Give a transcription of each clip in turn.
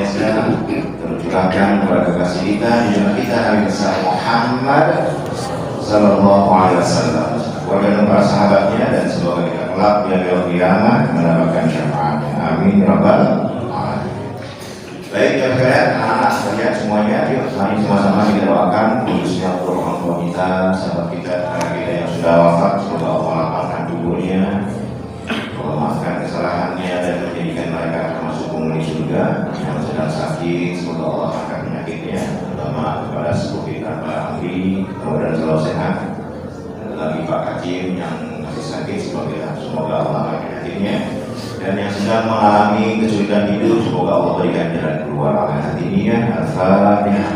senantiasa tercurahkan kepada kasih kita junjungan kita Nabi besar Muhammad Sallallahu Alaihi Wasallam, kepada para sahabatnya, dan semoga kita kelak di hari kiamat mendapatkan syafaatnya. Amin ya rabbal alamin. Baik ya sekalian, anak-anak sekalian semuanya, yuk mari sama-sama kita doakan khususnya untuk orang tua kita, sahabat kita, kakak kita yang sudah wafat, semoga Allah lapangkan tubuhnya, Allah maafkan kesalahannya dan menjadikan mereka termasuk penghuni surga. Yang sedang sakit, semoga Allah angkat penyakitnya, terutama kepada sepupu kita Pak Anggi, mudah-mudahan selalu sehat. Ada lagi Pak Hakim yang masih sakit, semoga Allah angkat penyakitnya. Dan yang sedang mengalami kesulitan hidup, semoga Allah berikan jalan keluar. Amin hatinya. Al-Fatihah.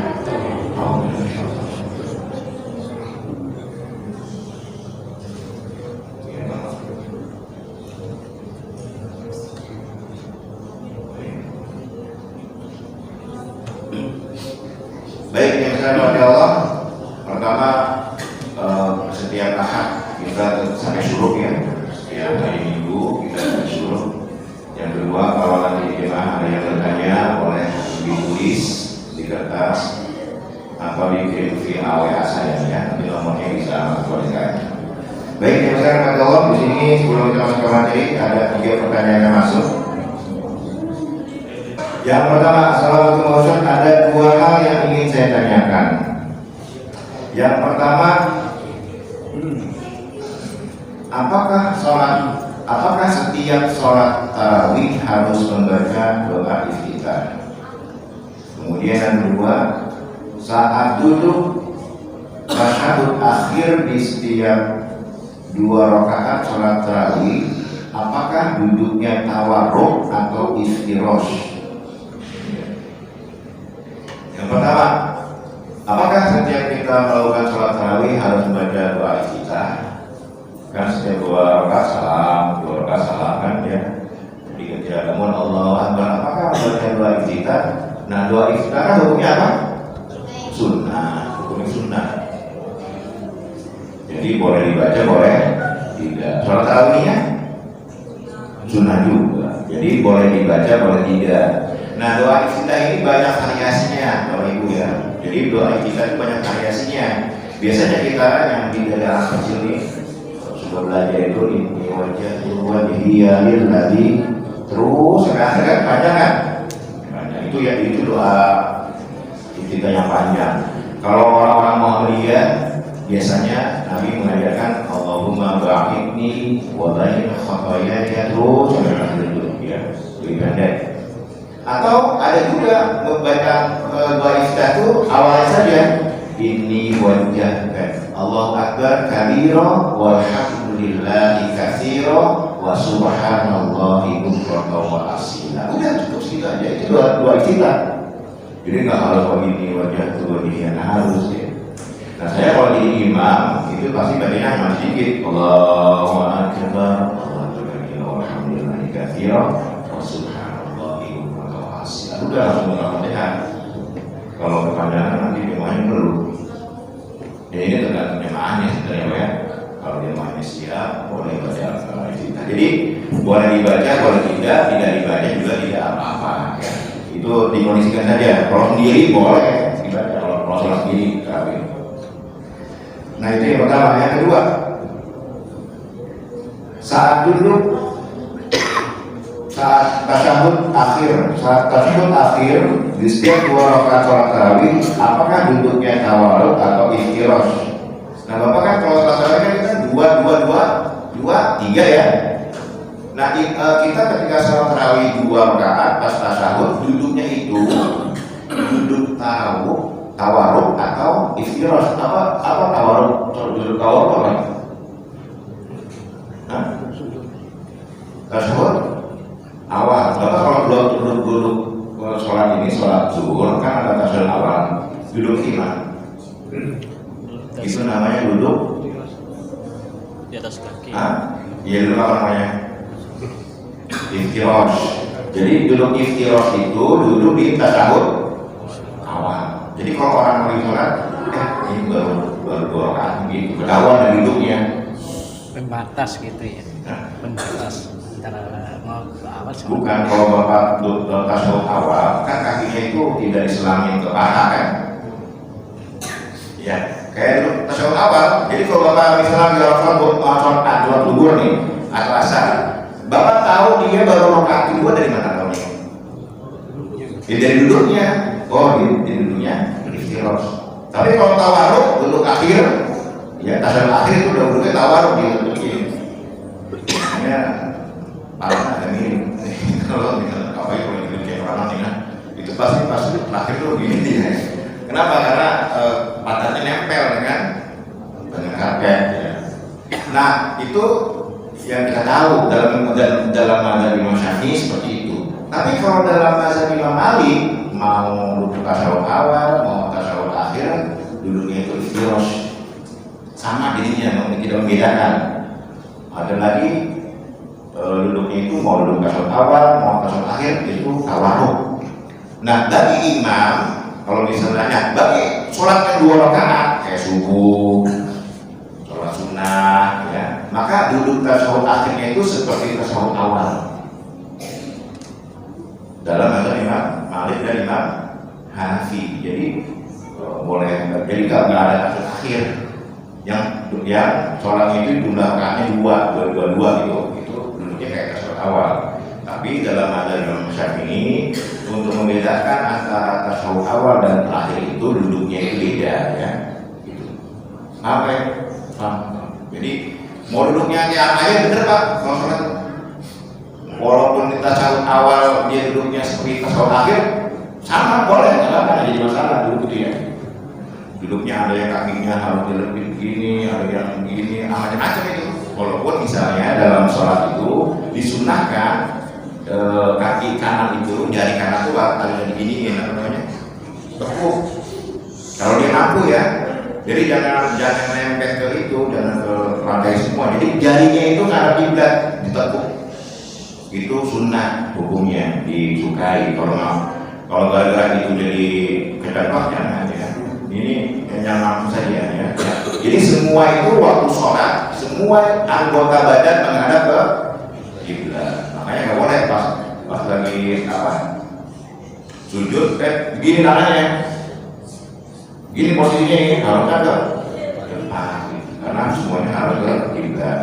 Baik, yang saya doakan Allah, pertama setiap ahad kita sampai syuruk ya, setiap hari Minggu kita sampai syuruk. Yang kedua, kalau nanti jemaah ada yang bertanya, boleh ditulis di kertas atau dikirim via WA saya ya, nanti nomornya bisa aktualisasi. Baik, yang saya doakan Allah, di sini sebelum kita masuk ke materi ada 3 pertanyaan yang masuk. Yang pertama, assalamualaikum warahmatullahi wabarakatuh. Ada 2 hal yang ingin saya tanyakan. Yang pertama, apakah setiap sholat tarawih harus membaca doa iftitah? Kemudian yang kedua, saat duduk tasyahud akhir di setiap 2 rakaat sholat tarawih, apakah duduknya tawarruk atau iftirash? Yang pertama, apakah setiap kita melakukan sholat tarawih harus membaca doa iftitah? Kan setiap 2 rakaat salam, 2 rakaat salam kan ya. Jadi ketika namun Allahu Akbar, apakah membaca doa iftitah? Nah, doa iftitah kan hukumnya apa? Sunnah, hukumnya sunnah. Jadi boleh dibaca, boleh tidak. Sholat tarawihnya sunnah juga. Jadi boleh dibaca, boleh tidak. Nah, doa iftitah ini banyak variasinya, Bapak Ibu ya. Jadi doa iftitah itu banyak variasinya. Biasanya kita yang di daerah kecil ini sudah belajar itu ini wajhiya lillazi, terus sekarang kan panjang kan? Panjang itu ya, itu doa iftitah yang panjang. Kalau orang-orang mau melihat, biasanya Nabi mengajarkan Allahumma ba'idni wa baina khataayaya, terus sampai akhir itu ya, lebih pendek. Atau ada juga membaca doa iftitah itu awalnya saja inni wajjahkan Allahu Akbar kabira walhamdulillahi katsira wa subhanallahi bukratan wa asila. Udah cukup segitu aja, itu doa iftitah. Jadi nggak harus begini wajah itu begini, harus ya. Nah, saya kalau jadi imam itu pasti bacanya cuma sedikit, Allahu Akbar walhamdulillahi katsira wa subhanallahi bukratan wa asila. Udah langsung Al-Fatihah. Kalau kepanjangan nanti jemaahnya perlu. Ya ini tergantung jemaahnya sebenarnya ya. Kalau jemaahnya siap, boleh baca Al-Fatihah. Jadi boleh dibaca, boleh tidak dibaca juga tidak apa-apa ya. Itu dikondisikan saja. Kalau sendiri boleh dibaca, kalau sholat sendiri terawih. Nah, itu yang pertama. Yang kedua, saat duduk, saat tasyahud akhir di setiap 2 rakaat sholat tarawih, apakah duduknya tawarruk atau iftirash? Nah, Bapak kan kalau sholat tarawih kan kita 2 3 ya. Nah, kita ketika sholat tarawih 2 rakaat pas tasyahud, duduknya itu duduk tawarruk atau iftirash? Apa tawarruk? Duduk tawarruk apa? Hah? Tasyahud awal. Bapak kalau duduk sholat ini, sholat zuhur kan ada tasyahud awal, duduk gimana? Itu namanya duduk di atas kaki. Iya, duduk apa namanya? Iftirash. Jadi duduk iftirash itu duduk di tasyahud awal. Jadi kalau orang lagi sholat, ini baru 2 rakaat gitu, ketahuan dari duduknya. Pembatas gitu ya. Pembatas antara mau ke awal sama bukan. Kalau Bapak tasyahud awal kan itu tidak diselamin ke paha kan? Ya, kayak dulu tasyahud awal. Jadi kalau bapak misalnya di sholat zuhur nih atau asar, bapak tahu dia baru rakaat kedua dari mana tahunya? Ya, dari duduknya. Oh, di duduknya istiros. Tapi kalau tawaruk duduk akhir, ya tasyahud akhir itu udah duduknya tawaruk dia begini. Ya, paling ada mirip. Kalau misalnya apa itu kalau duduk kayak orang nih, itu pasti akhir tuh gini dia. Kenapa? Karena pantatnya nempel dengan karpet. Ya. Nah itu yang kita tahu dalam mazhab Imam Syafi'i seperti itu. Tapi kalau dalam mazhab Imam Malik mau duduk tasyahud awal, mau tasyahud akhir, duduknya itu istiros, sama dirinya, tidak membedakan. Ada lagi duduknya itu mau duduk tasyahud awal, mau tasyahud akhir itu tawarruk. Nah bagi imam kalau misalnya bagi sholat yang 2 rakaat kayak subuh, sholat sunnah, ya, maka duduk tasyahud akhirnya itu seperti tasyahud awal. Dalam mazhab Imam Malik dan Imam Hanafi, jadi boleh, jadi nggak ada tasyahud akhir yang sholatnya itu jumlah rakaatnya 2 gitu, itu duduknya kayak tasyahud awal. Tapi dalam mazhab Imam Syafi'i untuk membedakan antara tasyahud awal dan terakhir itu duduknya itu beda ya. Gitu. Apa ya? Jadi mau duduknya kayak apa ya bener Pak? Kalau sholat walaupun kita tasyahud awal dia duduknya seperti tasyahud akhir sama boleh, nggak ada jadi masalah duduk itu ya. Duduknya ada yang kakinya harus dilebih begini, ada yang begini, macam-macam itu. Walaupun misalnya dalam sholat itu disunahkan kaki kanan itu, jari kanan itu ada diginiin, apa namanya, tekuk. Kalau dia mampu ya, jadi jangan nempel ke itu, jangan ke lantai semua. Jadi jarinya itu ngarep kiblat, ditekuk. Itu sunnah hukumnya, disukai. Kalau gara-gara itu jadi kecepatan jangan ya. Ini yang mampu saja ya. Jadi semua itu waktu sholat, semua anggota badan menghadap ke kiblat. Makanya nggak boleh pas lagi sujud begini tangannya, gini posisinya ini harusnya ke depan, karena semuanya harus ke kiblat.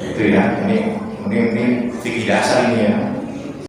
Itu ya, ini fikih dasar ini ya.